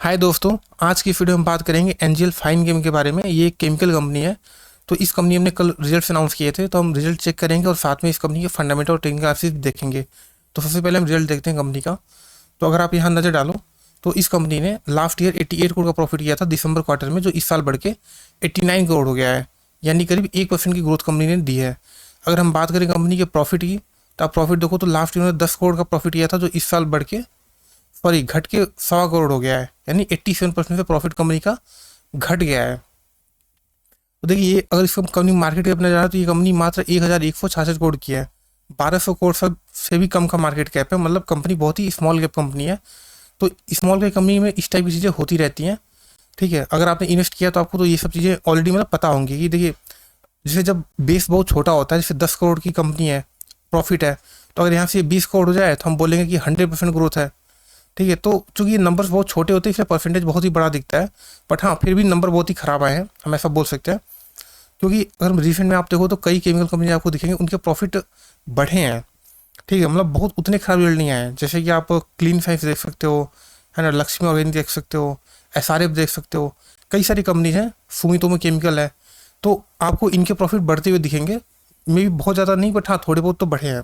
हाय दोस्तों, आज की वीडियो में बात करेंगे एनजीएल फाइन केम के बारे में। ये एक केमिकल कंपनी है। तो इस कंपनी हमने कल रिजल्ट्स अनाउंस किए थे, तो हम रिजल्ट चेक करेंगे और साथ में इस कंपनी के फंडामेंटल और टेक्निकल एनालिसिस भी देखेंगे। तो सबसे पहले हम रिजल्ट देखते हैं कंपनी का। तो अगर आप यहाँ नज़र डालो तो इस कंपनी ने लास्ट ईयर 88 करोड़ का प्रॉफिट किया था दिसंबर क्वार्टर में, जो इस साल बढ़ के 89 करोड़ हो गया है। यानी करीब 1% की ग्रोथ कंपनी ने दी है। अगर हम बात करें कंपनी के प्रॉफिट की, तो आप प्रॉफिट देखो तो लास्ट ईयर में 10 करोड़ का प्रॉफिट किया था, जो इस साल बढ़ के घट के 1.25 करोड़ हो गया है। यानी 87% से प्रॉफिट कंपनी का घट गया है। तो देखिए, ये अगर इसको कंपनी मार्केट कैप में जा रहा है तो ये कंपनी मात्र 1166 करोड़ की है। 1200 करोड़ से भी कम का मार्केट कैप है। मतलब कंपनी बहुत ही स्मॉल कैप कंपनी है। तो स्मॉल कैप कंपनी में इस टाइप की चीज़ें होती रहती हैं। ठीक है, अगर आपने इन्वेस्ट किया तो आपको तो ये सब चीज़ें ऑलरेडी मतलब पता होंगी कि देखिए, जैसे जब बेस बहुत छोटा होता है, जैसे 10 करोड़ की कंपनी है, प्रॉफिट है, तो अगर यहाँ से 20 करोड़ हो जाए तो हम बोलेंगे कि 100% ग्रोथ है। ठीक है, तो चूंकि ये नंबर्स बहुत छोटे होते हैं इसलिए परसेंटेज बहुत ही बड़ा दिखता है। बट हाँ, फिर भी नंबर बहुत ही ख़राब आए हैं, हम ऐसा बोल सकते हैं। क्योंकि अगर रिसेंट में आप देखो तो कई केमिकल कंपनी आपको दिखेंगे उनके प्रॉफिट बढ़े हैं। ठीक है, मतलब बहुत उतने खराब रिजल्ट नहीं आए हैं। जैसे कि आप क्लीन साइंस देख सकते हो, है ना, लक्ष्मी ऑर्गेनिक देख सकते हो, एसआरएफ देख सकते हो, कई सारी कंपनी हैं, सुमितोमो केमिकल है। तो आपको इनके प्रॉफिट बढ़ते हुए दिखेंगे। मे भी बहुत ज़्यादा नहीं, बट हाँ थोड़े बहुत तो बढ़े हैं।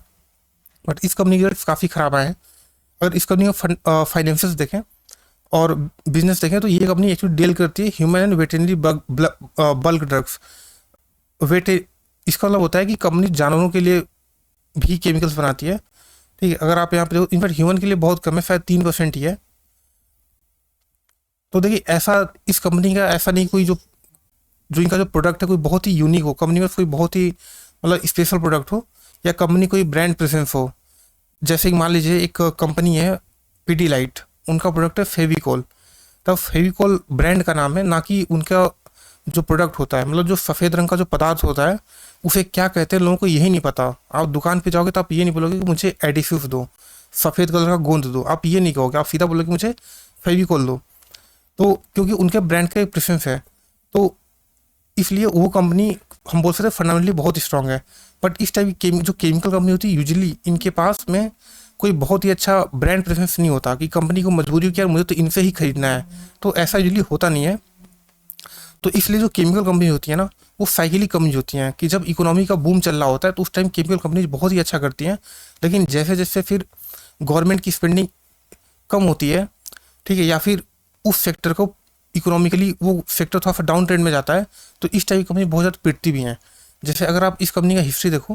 बट इस कंपनी के रिजल्ट काफ़ी ख़राब आए हैं। अगर इस कंपनी का फाइनेंशियल्स देखें और बिजनेस देखें तो ये कंपनी एक्चुअली डील करती है human and veterinary bulk drugs. वेटे इसका मतलब होता है कि कंपनी जानवरों के लिए भी केमिकल्स बनाती है। ठीक है, अगर आप यहाँ पे देखो, इनफैक्ट ह्यूमन के लिए बहुत कम है, शायद 3% ही है। तो देखिए, ऐसा इस कंपनी का ऐसा नहीं कोई जो जो इनका जो प्रोडक्ट है कोई बहुत ही यूनिक हो, कंपनी में कोई बहुत ही मतलब स्पेशल प्रोडक्ट हो, या कंपनी कोई ब्रांड प्रेजेंस हो। जैसे कि मान लीजिए एक कंपनी है पीडीलाइट, उनका प्रोडक्ट है फेविकोल। तब फेविकोल ब्रांड का नाम है, ना कि उनका जो प्रोडक्ट होता है। मतलब जो सफ़ेद रंग का जो पदार्थ होता है उसे क्या कहते हैं, लोगों को यही नहीं पता। आप दुकान पे जाओगे तो आप ये नहीं बोलोगे कि मुझे एडिसिव दो, सफ़ेद कलर का गोंद दो, आप ये नहीं कहोगे, आप सीधा बोलोगे मुझे फेविकोल दो। तो क्योंकि उनके ब्रांड का एक प्रेफरेंस है, तो इसलिए वो कंपनी हम बोल सकते हैं फंडामेंटली बहुत स्ट्रांग है। बट इस टाइप की जो केमिकल कंपनी होती है, यूजुअली इनके पास में कोई बहुत ही अच्छा ब्रांड प्रेजेंस नहीं होता कि कंपनी को मजबूरी हो कि यार मुझे तो इनसे ही खरीदना है। तो ऐसा यूजुअली होता नहीं है। तो इसलिए जो केमिकल कंपनी होती है ना, वो साइकिलिक कंपनी होती हैं कि जब इकोनॉमी का बूम चल रहा होता है तो उस टाइम केमिकल कंपनी बहुत ही अच्छा करती हैं। लेकिन जैसे जैसे फिर गवर्नमेंट की स्पेंडिंग कम होती है, ठीक है, या फिर उस सेक्टर को इकोनॉमिकली वो सेक्टर थोड़ा सा डाउन ट्रेंड में जाता है, तो इस टाइप की कंपनी बहुत ज़्यादा पिटती भी हैं। जैसे अगर आप इस कंपनी का हिस्ट्री देखो,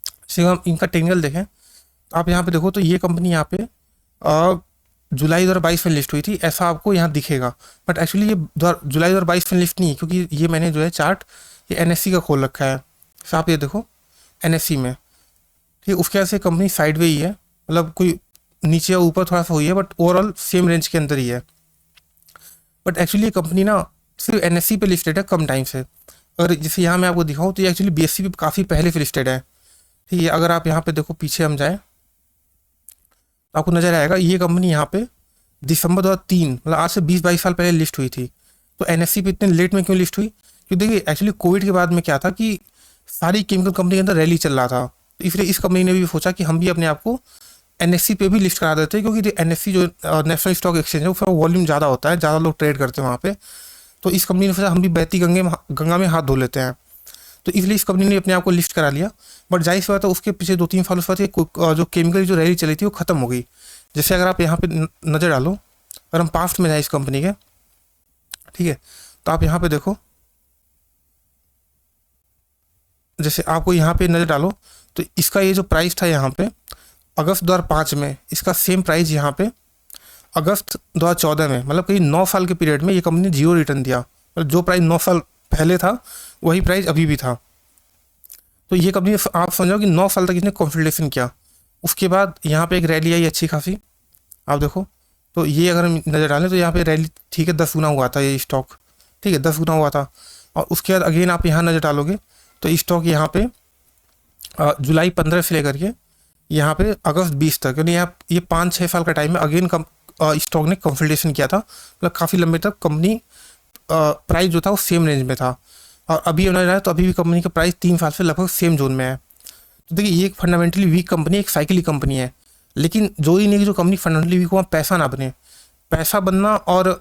जैसे हम इनका टेक्निकल देखें, तो आप यहाँ पे देखो तो ये कंपनी यहाँ पे जुलाई 2022 में लिस्ट हुई थी, ऐसा आपको यहाँ दिखेगा। बट एक्चुअली ये जुलाई 2022 में लिस्ट नहीं है, क्योंकि ये मैंने जो है चार्ट ये एनएससी का खोल रखा है। तो आप ये देखो एनएससी में, ठीक है, उसके वजह से कंपनी साइड वे ही है, मतलब कोई नीचे या ऊपर थोड़ा सा हुई है, बट ओवरऑल सेम रेंज के अंदर ही है। बट एक्चुअली ये कंपनी ना सिर्फ एनएससी पे लिस्टेड है कम टाइम से। और जैसे यहाँ मैं आपको दिखाऊँ तो ये एक्चुअली बीएससी पे काफ़ी पहले से लिस्टेड है। ठीक है, अगर आप यहाँ पे देखो, पीछे हम जाए तो आपको नजर आएगा ये कंपनी यहाँ पे दिसंबर 2003, मतलब आज से 20-22 साल पहले लिस्ट हुई थी। तो एनएससी पे इतने लेट में क्यों लिस्ट हुई? क्योंकि देखिए, एक्चुअली कोविड के बाद में क्या था कि सारी केमिकल कंपनी के अंदर रैली चल रहा था, तो इसलिए इस कंपनी ने भी सोचा कि हम भी अपने आप को एनएससी पे भी लिस्ट करा देते हैं। क्योंकि एनएससी जो नेशनल स्टॉक एक्सचेंज है, उसका वॉल्यूम ज़्यादा होता है, ज़्यादा लोग ट्रेड करते हैं वहाँ पे। तो इस कंपनी ने सोचा हम भी बहती गंगा में हाथ धो लेते हैं। तो इसलिए इस कंपनी ने अपने आप को लिस्ट करा लिया। बट जाहिर सी बात है, उसके पीछे 2-3 साल उसके बाद जो केमिकल जो रैली चली थी वो खत्म हो गई। जैसे अगर आप यहाँ पे नज़र डालो, अगर हम पास्ट में जाए इस कंपनी के, ठीक है, तो आप यहाँ पे देखो, जैसे आपको यहाँ पे नज़र डालो तो इसका ये जो प्राइस था यहाँ पे अगस्त 2005 में, इसका सेम प्राइस यहाँ पे अगस्त 2014 में, मतलब करीब 9 साल के पीरियड में ये कंपनी ने जीरो रिटर्न दिया। मतलब जो प्राइस 9 साल पहले था वही प्राइस अभी भी था। तो ये कंपनी आप समझो कि 9 साल तक इसने कंसोलिडेशन किया। उसके बाद यहाँ पे एक रैली आई अच्छी खासी, आप देखो। तो ये अगर हम नज़र डालें तो यहाँ पे रैली, ठीक है, 10 गुना हुआ था ये स्टॉक, ठीक है, 10 गुना हुआ था। और उसके बाद अगेन आप यहाँ नज़र डालोगे तो स्टॉक यहाँ पे जुलाई 15 से लेकर के यहाँ पे अगस्त 20 तक, यानी यहाँ ये 5-6 साल का टाइम में अगेन स्टॉक ने कंसोलिडेशन किया था। मतलब काफ़ी लंबे तक कंपनी प्राइस जो था वो सेम रेंज में था। और अभी नजर आए तो अभी भी कंपनी का प्राइस 3 साल से लगभग सेम जोन में है। तो देखिए, ये एक फंडामेंटली वीक कंपनी है, एक साइकिलिक कंपनी है। लेकिन जो ही नहीं कि जो कंपनी फंडामेंटली वीक हो वहाँ पैसा ना बने। पैसा बनना और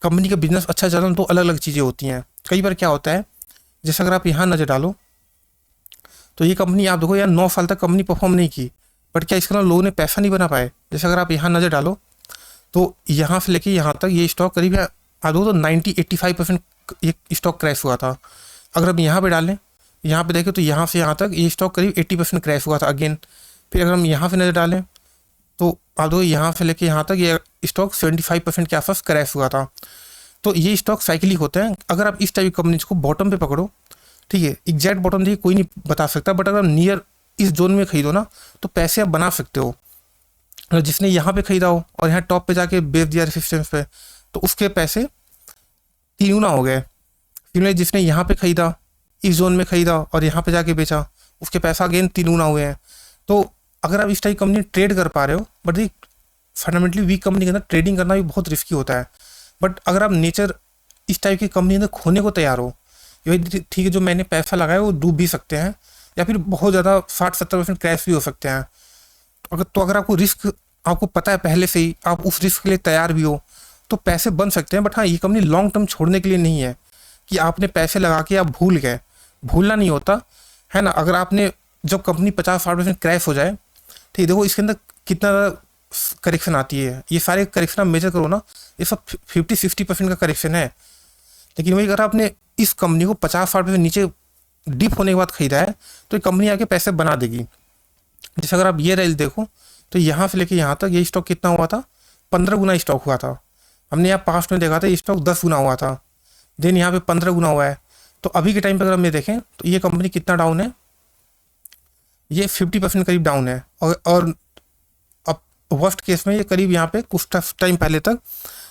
कंपनी का बिजनेस अच्छा चलना तो अलग अलग चीज़ें होती हैं। कई बार क्या होता है, जैसे अगर आप यहाँ नज़र डालो तो ये कंपनी आप देखो यार 9 साल तक कंपनी परफॉर्म नहीं की, बट क्या इसके अलावा लोगों ने पैसा नहीं बना पाए। जैसे अगर आप यहाँ नज़र डालो तो यहाँ से लेके यहाँ तक ये स्टॉक करीब आ दो तो 90-85% ये स्टॉक क्रैश हुआ था। अगर हम यहाँ पे डालें, यहाँ पे देखें तो यहाँ से यहाँ तक ये स्टॉक करीब 80% क्रैश हुआ था अगेन। फिर अगर हम यहाँ पे नज़र डालें तो आप दो यहाँ से लेके यहाँ तक ये स्टॉक 75% के आसपास क्रैश हुआ था। तो ये स्टॉक साइकिलिक होते हैं। अगर आप इस टाइप की कंपनीज को बॉटम पे पकड़ो, ठीक है, एग्जैक्ट बॉटम देखिए कोई नहीं बता सकता, बट अगर नियर इस जोन में खरीदो ना तो पैसे आप बना सकते हो। अगर जिसने यहाँ पे खरीदा हो और यहाँ टॉप पे जाके बेच दिया रेसिस्टेंस पे, तो उसके पैसे 3 गुना हो गए। फिर जिसने यहाँ पे खरीदा, इस जोन में खरीदा और यहाँ पे जाके बेचा, उसके पैसा अगेन 3 गुना हुए हैं। तो अगर आप इस टाइप कंपनी ट्रेड कर पा रहे हो, बट देखिए फंडामेंटली वीक कंपनी के अंदर ट्रेडिंग करना भी बहुत रिस्की होता है। बट अगर आप नेचर इस टाइप की कंपनी के अंदर खोने को तैयार हो, ये ठीक है जो मैंने पैसा लगाया वो डूब भी सकते हैं या फिर बहुत ज़्यादा 60-70% क्रैश भी हो सकते हैं। अगर आपको रिस्क आपको पता है पहले से ही, आप उस रिस्क के लिए तैयार भी हो, तो पैसे बन सकते हैं। बट हाँ, ये कंपनी लॉन्ग टर्म छोड़ने के लिए नहीं है कि आपने पैसे लगा के आप भूल गए। भूलना नहीं होता है ना। अगर आपने जब कंपनी 50-60% क्रैश हो जाए, ठीक, देखो इसके अंदर कितना करेक्शन आती है। ये सारे करेक्शन आप मेजर करो ना, ये सब 50-60% का करेक्शन है। लेकिन वही अगर आपने इस कंपनी को 50-60% नीचे डिप होने के बाद खरीदा है, तो ये कंपनी आके पैसे बना देगी। जैसे अगर आप ये रेल देखो तो यहाँ से लेके यहाँ तक ये स्टॉक कितना हुआ था, 15 गुना स्टॉक हुआ था। हमने यहाँ पास्ट में देखा था ये स्टॉक 10 गुना हुआ था, देन यहाँ पे 15 गुना हुआ है। तो अभी के टाइम पे अगर हम ये देखें तो ये कंपनी कितना डाउन है, ये 50% करीब डाउन है। और अब वर्स्ट केस में ये करीब यहाँ पे कुछ टाइम पहले तक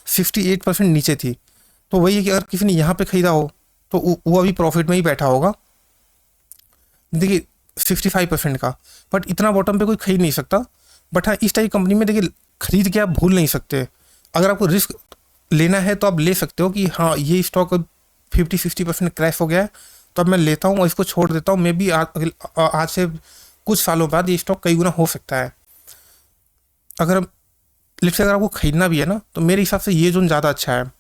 68% नीचे थी। तो वही है कि अगर किसी ने यहाँ पे खरीदा हो तो वो अभी प्रॉफिट में ही बैठा होगा, देखिए 65% का। बट इतना बॉटम पे कोई खरीद नहीं सकता। बट हाँ, इस टाइप कंपनी में देखिए खरीद के आप भूल नहीं सकते। अगर आपको रिस्क लेना है तो आप ले सकते हो कि हाँ ये स्टॉक 50-60% क्रैश हो गया है, तो अब मैं लेता हूँ और इसको छोड़ देता हूँ। मे बी आज से कुछ सालों बाद ये स्टॉक कई गुना हो सकता है। अगर लेट्स से अगर आपको खरीदना भी है ना, तो मेरे हिसाब से ये जोन ज़्यादा अच्छा है।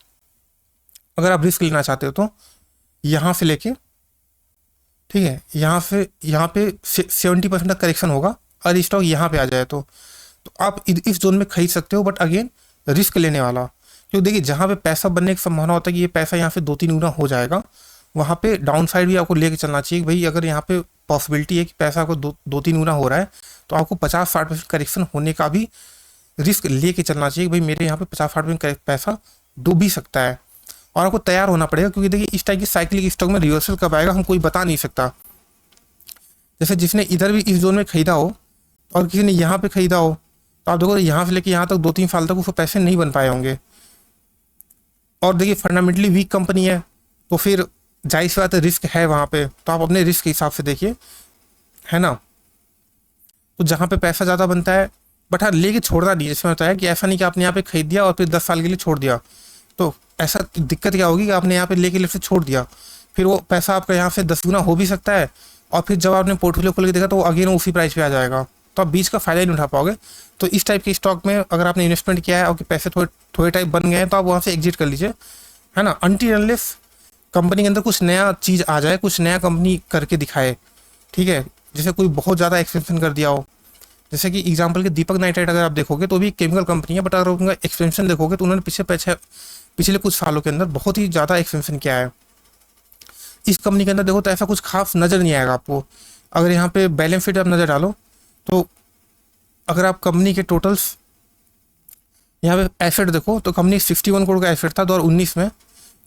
अगर आप रिस्क लेना चाहते हो तो यहाँ से लेके, ठीक है, यहाँ से यहाँ पे 70% का करेक्शन होगा और स्टॉक यहाँ पे आ जाए तो आप इस जोन में खरीद सकते हो। बट अगेन रिस्क लेने वाला, क्योंकि देखिए जहाँ पे पैसा बनने की संभावना होता है कि ये पैसा यहाँ से 2-3 गुना हो जाएगा, वहाँ पे डाउन साइड भी आपको लेके चलना चाहिए। भाई अगर यहाँ पे पॉसिबिलिटी है कि पैसा आपको 2-3 गुना हो रहा है, तो आपको 50-60% करेक्शन होने का भी रिस्क लेके चलना चाहिए। भाई मेरे यहाँ पे 50-60% पैसा डूब भी सकता है और आपको तैयार होना पड़ेगा, क्योंकि देखिए इस टाइप की साइक्लिक स्टॉक में रिवर्सल कब आएगा हम कोई बता नहीं सकता। जैसे जिसने इधर भी इस जोन में खरीदा हो और किसी ने यहाँ पे खरीदा हो, तो आप देखो यहाँ से लेके यहाँ तक 2-3 साल तक उसको पैसे नहीं बन पाए होंगे। और देखिए फंडामेंटली वीक कंपनी है, तो फिर जाहिर सी बात है रिस्क है वहाँ पे, तो आप अपने रिस्क के हिसाब से देखिए, है ना। तो जहाँ पे पैसा ज़्यादा बनता है, बट हाँ लेके छोड़ना नहीं। जैसे होता है कि ऐसा नहीं कि आपने यहाँ पे खरीद दिया और फिर 10 साल के लिए छोड़ दिया, तो ऐसा दिक्कत क्या होगी कि आपने यहाँ पे लेके लेफ्ट से छोड़ दिया, फिर वो पैसा आपका यहाँ से 10 गुना हो भी सकता है और फिर जब आपने पोर्टफोलियो खोल के देखा तो वो अगेन उसी प्राइस पे आ जाएगा, तो आप बीच का फायदा ही नहीं उठा पाओगे। तो इस टाइप के स्टॉक में अगर आपने इन्वेस्टमेंट किया है और पैसे थोड़े टाइप बन गए हैं, तो आप वहाँ से एग्जिट कर लीजिए, है ना। अनटिल अनलेस कंपनी के अंदर कुछ नया चीज़ आ जाए, कुछ नया कंपनी करके दिखाए, ठीक है। जैसे कोई बहुत ज़्यादा एक्सपेंशन कर दिया हो, जैसे कि एग्जांपल के दीपक नाइट्राइट अगर आप देखोगे तो भी केमिकल कंपनी है, बट अगर उनका एक्सपेंशन देखोगे तो उन्होंने पिछले कुछ सालों के अंदर बहुत ही ज़्यादा एक्सपेंशन किया है। इस कंपनी के अंदर देखो तो ऐसा कुछ खास नज़र नहीं आएगा आपको। अगर यहाँ पे बैलेंस शीट आप नज़र डालो तो अगर आप कंपनी के टोटल्स यहाँ पे एसेट देखो तो कंपनी 61 करोड़ का एसेट था 2019 में,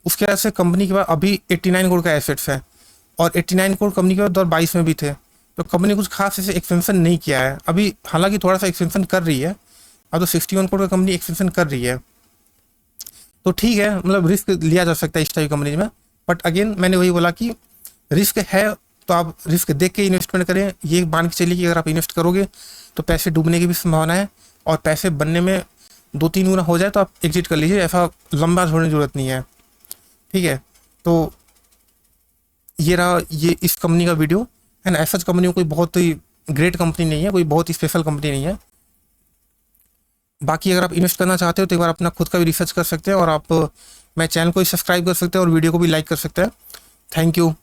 उसके बाद से कंपनी के पास अभी 89 करोड़ का एसेट्स है और 89 करोड़ कंपनी के पास 2022 में भी थे। तो कंपनी कुछ खास ऐसे एक्सपेंशन नहीं किया है अभी, हालांकि थोड़ा सा एक्सपेंशन कर रही है। अब तो 61 करोड़ का कंपनी एक्सपेंशन कर रही है, तो ठीक है, मतलब रिस्क लिया जा सकता है इस टाइप कंपनी में। बट अगेन मैंने वही बोला कि रिस्क है तो आप रिस्क देख के इन्वेस्टमेंट करें। ये मान के चलिए कि अगर आप इन्वेस्ट करोगे तो पैसे डूबने की भी संभावना है और पैसे बनने में 2-3 गुना हो जाए तो आप एग्जिट कर लीजिए, ऐसा लंबा छोड़ने की जरूरत नहीं है, ठीक है। तो ये रहा ये इस कंपनी का वीडियो, है ना। ऐसा कंपनी कोई बहुत ही ग्रेट कंपनी नहीं है, कोई बहुत ही स्पेशल कंपनी नहीं है। बाकी अगर आप इन्वेस्ट करना चाहते हो तो एक बार अपना खुद का भी रिसर्च कर सकते हैं, और आप मेरे चैनल को भी सब्सक्राइब कर सकते हैं और वीडियो को भी लाइक कर सकते हैं। Thank you.